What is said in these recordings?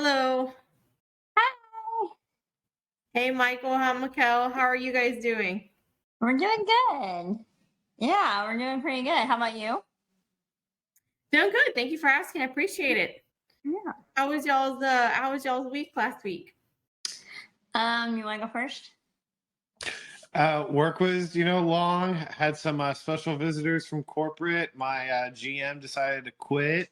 Hello. Hi. Hey, Michael. Hi, Mikkel. How are you guys doing? We're doing good. Yeah, we're doing pretty good. How about you? Doing good. Thank you for asking. I appreciate it. Yeah. How was y'all's week last week? You want to go first? Work was, long. Had some special visitors from corporate. My GM decided to quit.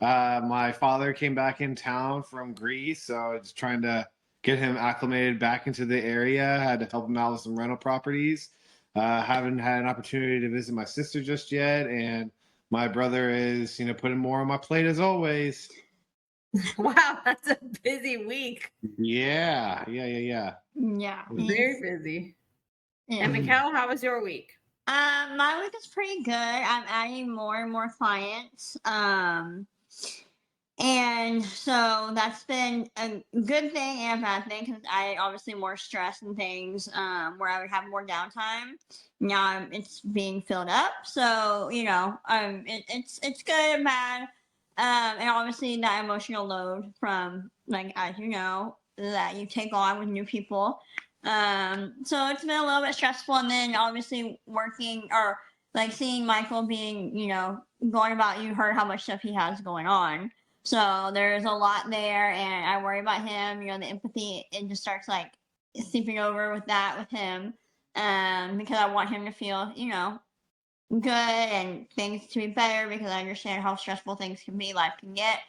My father came back in town from Greece, so I was trying to get him acclimated back into the area. Had to help him out with some rental properties. Haven't had an opportunity to visit my sister just yet, and my brother is, putting more on my plate as always. Wow, that's a busy week. Yeah. Yeah. Very busy. Yeah. And Mikkel, how was your week? My week is pretty good. I'm adding more and more clients. And so that's been a good thing and a bad thing because I obviously more stress and things where I would have more downtime. Now it's being filled up, so it's good and bad. And obviously that emotional load from like as you know that you take on with new people. So it's been a little bit stressful, and then obviously working or like seeing Michael being going about. You heard how much stuff he has going on, so there's a lot there, and I worry about him. The empathy it just starts like seeping over with that with him, because I want him to feel good and things to be better because I understand how stressful things can be, life can get.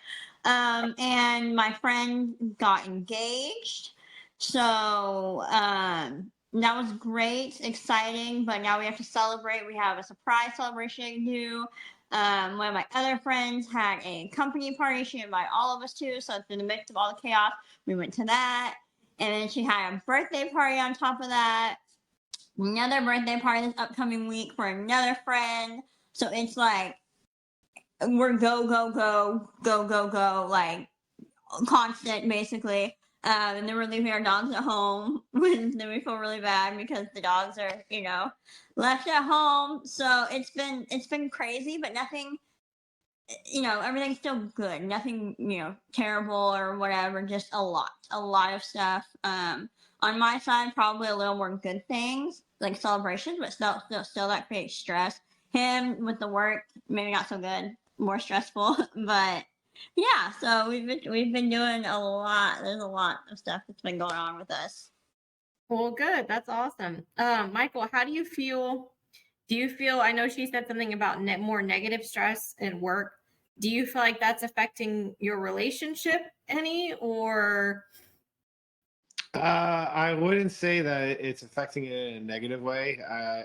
And my friend got engaged, so that was great, exciting. But now we have to celebrate. We have a surprise celebration to do. One of my other friends had a company party. She invited all of us to. So in the midst of all the chaos, we went to that. And then she had a birthday party on top of that, another birthday party this upcoming week for another friend. So it's like we're go, like constant basically. And then we're leaving our dogs at home. When then we feel really bad because the dogs are, left at home. So it's been crazy, but nothing. Everything's still good. Nothing, terrible or whatever. Just a lot of stuff. On my side, probably a little more good things like celebrations, but still that creates stress. Him with the work, maybe not so good, more stressful, but yeah. So we've been doing a lot. There's a lot of stuff that's been going on with us. Well, good. That's awesome. Michael, how do you feel? Do you feel? I know she said something about more negative stress at work. Do you feel like that's affecting your relationship any, or I wouldn't say that it's affecting it in a negative way.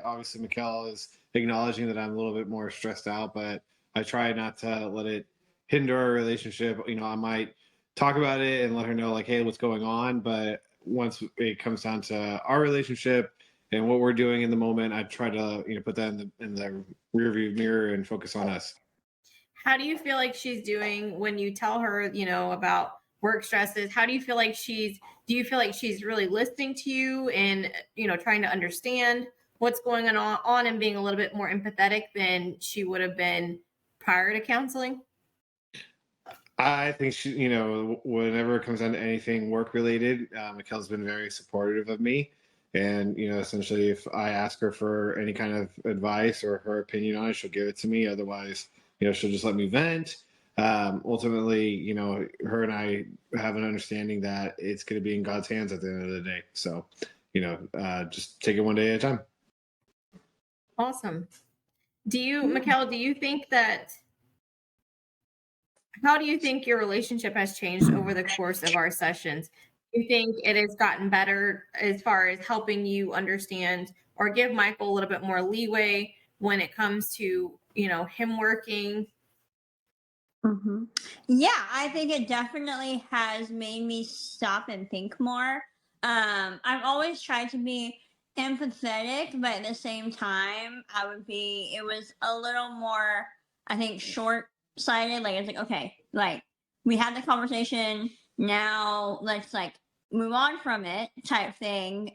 Obviously, Mikkel is acknowledging that I'm a little bit more stressed out, but I try not to let it hinder our relationship. I might talk about it and let her know, like, hey, what's going on. But once it comes down to our relationship and what we're doing in the moment, I try to, put that in the rear view mirror and focus on us. how do you feel like she's doing when you tell her, about work stresses? How do you feel like do you feel like she's really listening to you and, trying to understand what's going on and being a little bit more empathetic than she would have been prior to counseling? I think she, whenever it comes down to anything work related, Mikkel's been very supportive of me. And, essentially, if I ask her for any kind of advice or her opinion on it, she'll give it to me. Otherwise, she'll just let me vent. Ultimately, her and I have an understanding that it's going to be in God's hands at the end of the day. So, just take it one day at a time. Awesome. Yeah. Mikkel, how do you think your relationship has changed over the course of our sessions? Do you think it has gotten better as far as helping you understand or give Michael a little bit more leeway when it comes to, him working? hmm Yeah, I think it definitely has made me stop and think more. I've always tried to be empathetic, but at the same time, it was a little more, I think, short sighted. Like, it's like, okay, like, we had the conversation, now let's like move on from it type thing.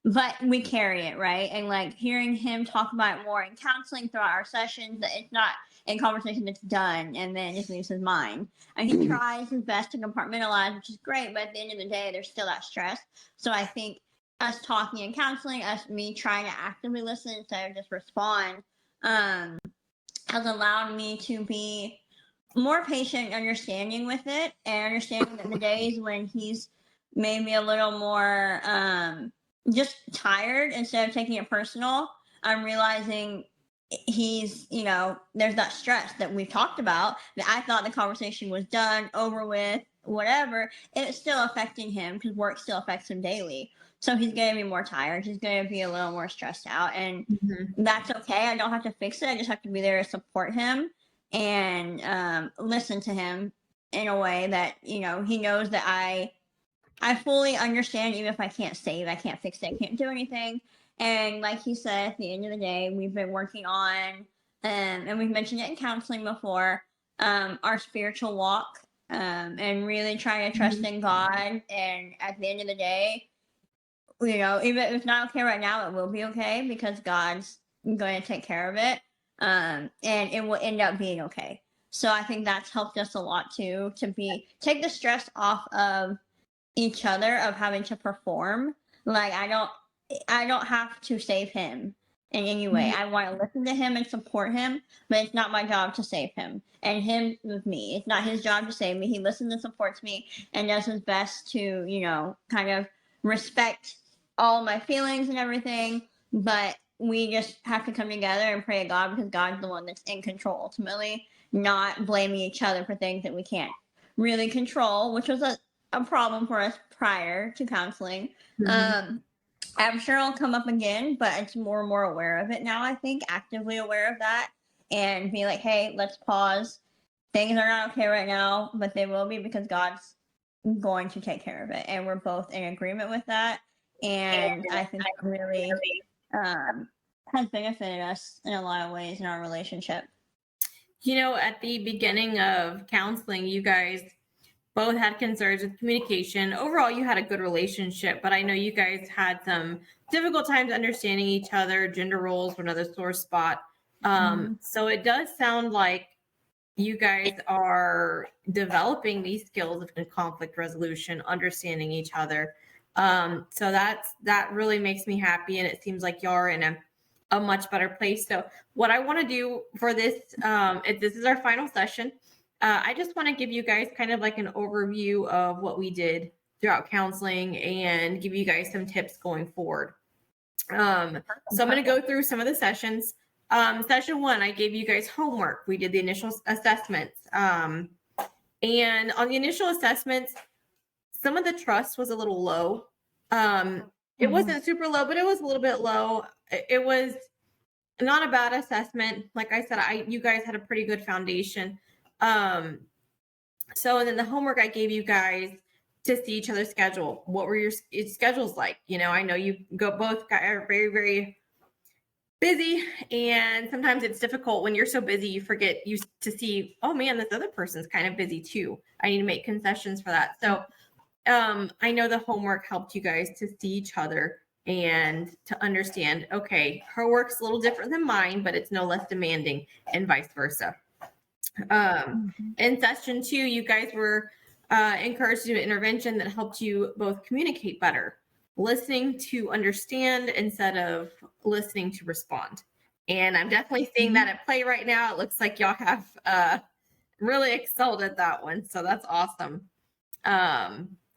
but we carry it, right? And like hearing him talk about it more in counseling throughout our sessions, that it's not a conversation that's done and then it just leaves his mind. And he tries his best to compartmentalize, which is great, but at the end of the day, there's still that stress. So I think us talking and counseling, me trying to actively listen instead of just respond, has allowed me to be more patient and understanding with it, and understanding that the days when he's made me a little more just tired, instead of taking it personal, I'm realizing he's, there's that stress that we talked about, that I thought the conversation was done, over with, whatever. It's still affecting him because work still affects him daily. So he's going to be more tired. He's going to be a little more stressed out. And that's okay. I don't have to fix it. I just have to be there to support him and listen to him in a way that, he knows that I fully understand. Even if I can't save, I can't fix it, I can't do anything. And like he said, at the end of the day, we've been working on, and we've mentioned it in counseling before, our spiritual walk, and really trying to trust in God. And at the end of the day, even if it's not okay right now, it will be okay because God's going to take care of it. And it will end up being okay. So I think that's helped us a lot too, to take the stress off of each other, of having to perform. Like I don't have to save him in any way. I want to listen to him and support him, but it's not my job to save him. And him with me, it's not his job to save me. He listens and supports me and does his best to, kind of respect all my feelings and everything. But we just have to come together and pray to God, because God's the one that's in control ultimately, not blaming each other for things that we can't really control, which was a problem for us prior to counseling. I'm sure it'll come up again, but it's more and more aware of it now. I think actively aware of that, and be like, hey, let's pause. Things are not okay right now, but they will be, because God's going to take care of it, and we're both in agreement with that. And I think that really has benefited us in a lot of ways in our relationship. At the beginning of counseling, you guys both had concerns with communication. Overall, you had a good relationship, but I know you guys had some difficult times understanding each other. Gender roles were another sore spot. So it does sound like you guys are developing these skills of conflict resolution, understanding each other. So that really makes me happy, and it seems like y'all are in a much better place. So what I want to do for this, if this is our final session, I just want to give you guys kind of like an overview of what we did throughout counseling and give you guys some tips going forward. So I'm going to go through some of the sessions. Session 1, I gave you guys homework. We did the initial assessments. And on the initial assessments, some of the trust was a little low. It wasn't super low, but it was a little bit low. It was not a bad assessment. Like I said, you guys had a pretty good foundation. So, and then the homework I gave you guys to see each other's schedule. What were your schedules like? I know you both are very, very busy, and sometimes it's difficult when you're so busy, you forget to see, oh man, this other person's kind of busy too. I need to make concessions for that. So, I know the homework helped you guys to see each other and to understand, okay, her work's a little different than mine, but it's no less demanding, and vice versa. In session 2, you guys were encouraged to do an intervention that helped you both communicate better, listening to understand instead of listening to respond. And I'm definitely seeing that at play right now. It looks like y'all have really excelled at that one. So that's awesome.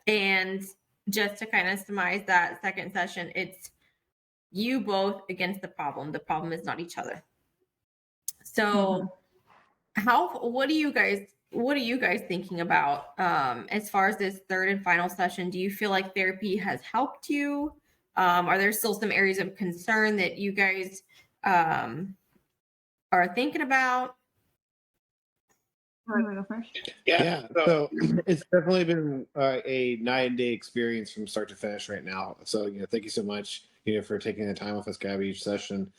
And just to kind of surmise that second session, it's you both against the problem. The problem is not each other. So what are you guys thinking about as far as this third and final session? Do you feel like therapy has helped you? Are there still some areas of concern that you guys are thinking about? Want to go first? Yeah. So it's definitely been a night and day experience from start to finish right now. So, thank you so much, for taking the time with us, Gabby, each session.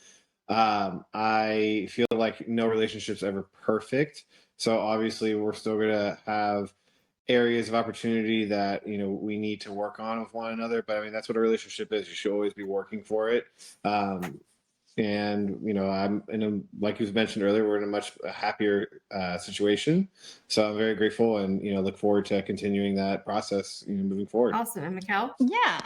I feel like no relationship's ever perfect. So obviously we're still going to have areas of opportunity that we need to work on with one another. But I mean, that's what a relationship is. You should always be working for it. And I'm in a, like you mentioned earlier, we're in a much happier situation. So I'm very grateful, and look forward to continuing that process moving forward. Awesome. And Mikkel? Yeah.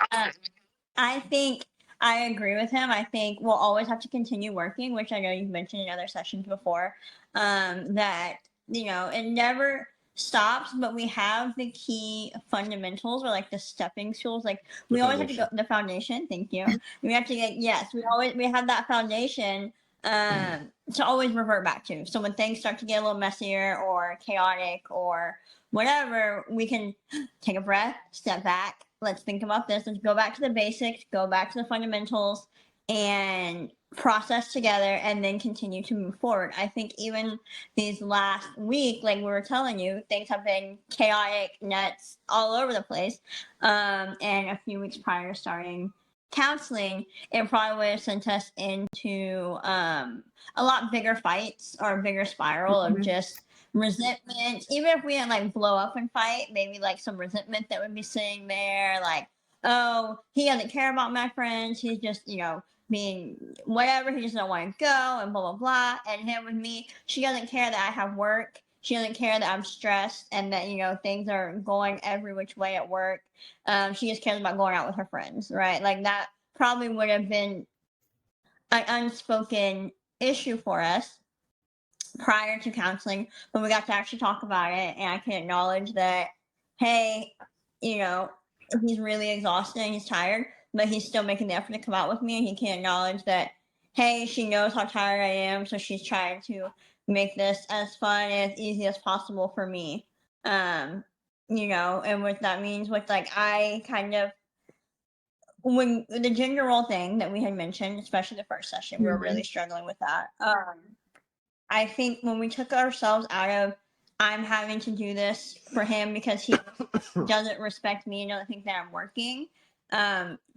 I think I agree with him. I think we'll always have to continue working, which I know you've mentioned in other sessions before. That it never stops, but we have the key fundamentals or like the stepping stools. Like The we always have to go foundation. the foundation. Thank you. We have to get we have that foundation to always revert back to. So when things start to get a little messier or chaotic or whatever, we can take a breath, step back. Let's think about this. Let's go back to the basics, go back to the fundamentals, and process together and then continue to move forward. I think even these last week, like we were telling you, things have been chaotic, nuts, all over the place. And a few weeks prior to starting counseling, it probably would have sent us into a lot bigger fights or a bigger spiral of just resentment. Even if we didn't like blow up and fight, maybe like some resentment that would be sitting there, like, oh, he doesn't care about my friends. He's just, being whatever. He just don't want to go and blah blah blah. And him with me, she doesn't care that I have work. She doesn't care that I'm stressed and that things are going every which way at work. She just cares about going out with her friends, right? Like that probably would have been an unspoken issue for us prior to counseling, but we got to actually talk about it, and I can acknowledge that, hey, he's really exhausted and he's tired, but he's still making the effort to come out with me, and he can acknowledge that, hey, she knows how tired I am, so she's trying to make this as fun and as easy as possible for me. And what that means with like I kind of when the gender role thing that we had mentioned, especially the first session, we were really struggling with that. I think when we took ourselves out of I'm having to do this for him because he doesn't respect me and doesn't think that I'm working.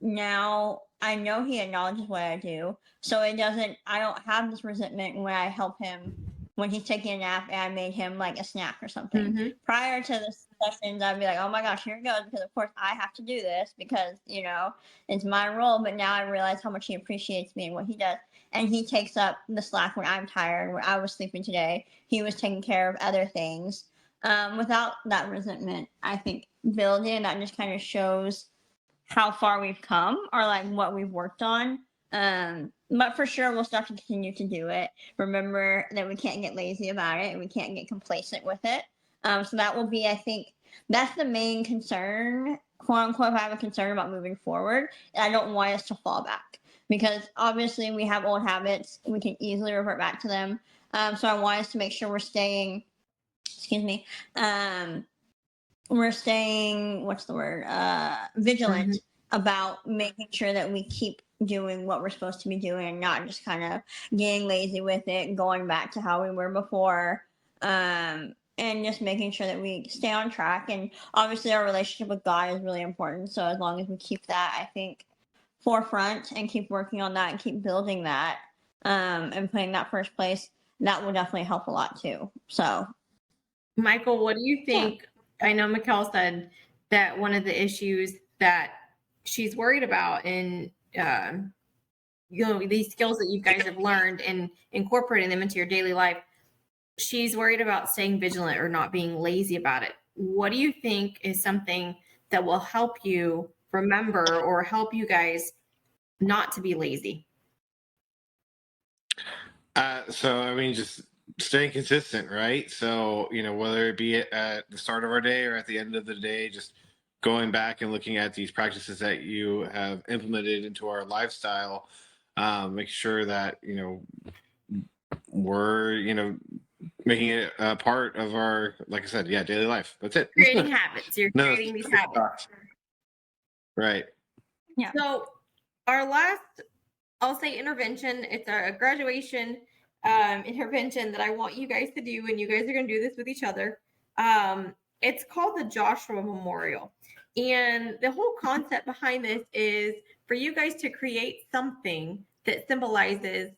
Now I know he acknowledges what I do. So I don't have this resentment when I help him when he's taking a nap and I made him like a snack or something. Prior to the sessions, I'd be like, oh my gosh, here it goes. Because of course I have to do this because, it's my role. But now I realize how much he appreciates me and what he does. And he takes up the slack when I'm tired, when I was sleeping today. He was taking care of other things. Without that resentment, I think building that just kind of shows how far we've come or like what we've worked on. But for sure, we'll still have to continue to do it. Remember that we can't get lazy about it and we can't get complacent with it. So that will be, I think, that's the main concern, quote unquote, if I have a concern about moving forward. And I don't want us to fall back because obviously we have old habits. We can easily revert back to them. So I want us to make sure we're staying, we're staying, what's the word, vigilant about making sure that we keep doing what we're supposed to be doing and not just kind of getting lazy with it, going back to how we were before, and just making sure that we stay on track. And obviously our relationship with God is really important. So as long as we keep that, I think, forefront and keep working on that and keep building that, and putting that first place, that will definitely help a lot too. So Michael, what do you think? I know Mikkel said that one of the issues that she's worried about in these skills that you guys have learned and incorporating them into your daily life, she's worried about staying vigilant or not being lazy about it. What do you think is something that will help you remember or help you guys not to be lazy? So I mean, just staying consistent, right? So whether it be at the start of our day or at the end of the day, just going back and looking at these practices that you have implemented into our lifestyle, make sure that we're making it a part of our, like I said, daily life. That's it. Creating habits. You're creating these habits. Right. Yeah. So our last, I'll say intervention, it's a graduation intervention that I want you guys to do, and you guys are going to do this with each other. It's called the Joshua Memorial. And the whole concept behind this is for you guys to create something that symbolizes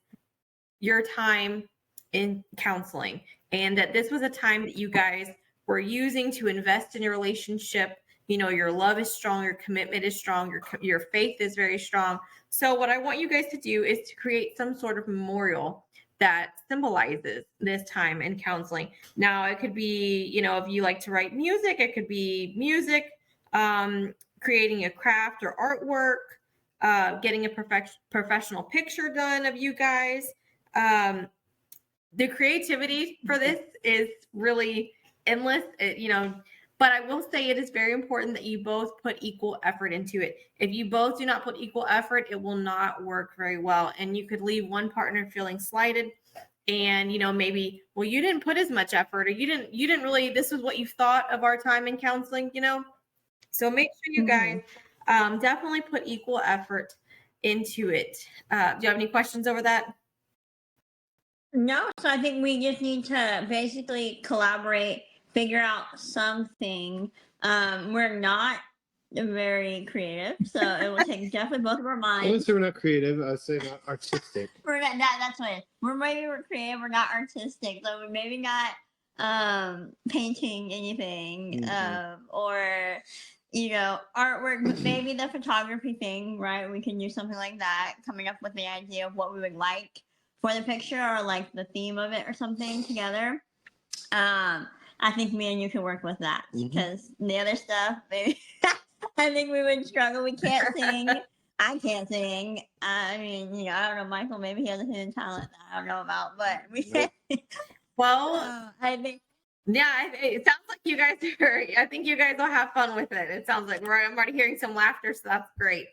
your time in counseling, and that this was a time that you guys we're using to invest in your relationship. You know, your love is strong, your commitment is strong, your faith is very strong. So what I want you guys to do is to create some sort of memorial that symbolizes this time in counseling. Now, it could be, you know, if you like to write music, it could be music, creating a craft or artwork, getting a professional picture done of you guys. The creativity for this is really endless, you know, but I will say it is very important that you both put equal effort into it. If you both do not put equal effort, it will not work very well. And you could leave one partner feeling slighted and, you know, maybe, well, you didn't put as much effort, or you didn't really, this is what you thought of our time in counseling, you know? So make sure you guys definitely put equal effort into it. Do you have any questions over that? No, so I think we just need to basically collaborate, figure out something. We're not very creative, so it will take definitely both of our I wouldn't minds. say we're not creative. I would say not artistic. We're not that's what it is. We're creative, we're not artistic. So we maybe not painting anything, or you know, artwork, but maybe the photography thing, right? We can do something like that, coming up with the idea of what we would like for the picture, or like the theme of it or something together. I think me and you can work with that, because the other stuff, maybe I think we would struggle. We can't sing. I can't sing. I mean, you know, I don't know, Michael. Maybe he has a hidden talent that I don't know about, but we can't. Well, I think. yeah, it sounds like you guys are. I think you guys will have fun with it. It sounds like I'm already hearing some laughter, so that's great.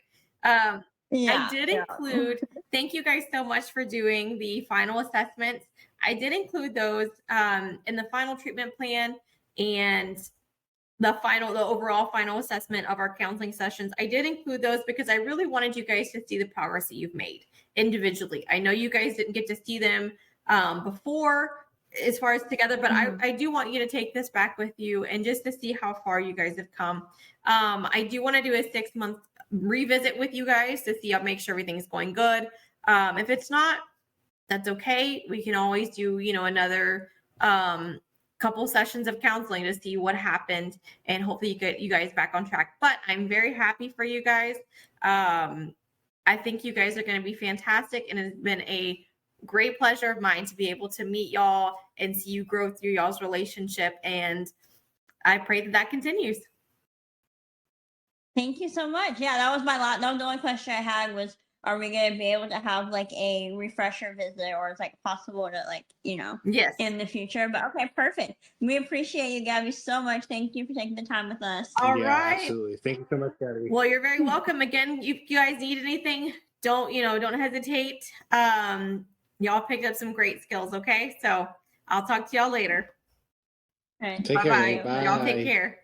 I did include. Thank you guys so much for doing the final assessments. I did include those in the final treatment plan and the overall final assessment of our counseling sessions. I did include those because I really wanted you guys to see the progress that you've made individually. I know you guys didn't get to see them before as far as together, but I do want you to take this back with you and just to see how far you guys have come. I do want to do a 6-month revisit with you guys to see, make sure everything's going good. If it's not, that's okay. We can always do, you know, another couple sessions of counseling to see what happened and hopefully get you guys back on track. But I'm very happy for you guys. I think you guys are going to be fantastic, and it's been a great pleasure of mine to be able to meet y'all and see you grow through y'all's relationship. And I pray that that continues. Thank you so much. Yeah, that was that was the only question I had was, are we going to be able to have like a refresher visit, or it's like possible to, like, you know, Yes. in the future? But okay, perfect. We appreciate you, Gabby, so much. Thank you for taking the time with us. All Yeah, right. absolutely. Thank you so much, Gabby. Well, you're very welcome. Again, if you guys need anything, don't hesitate. Y'all picked up some great skills. Okay. So I'll talk to y'all later. All right. Take care. Bye-bye. Bye. Y'all take care.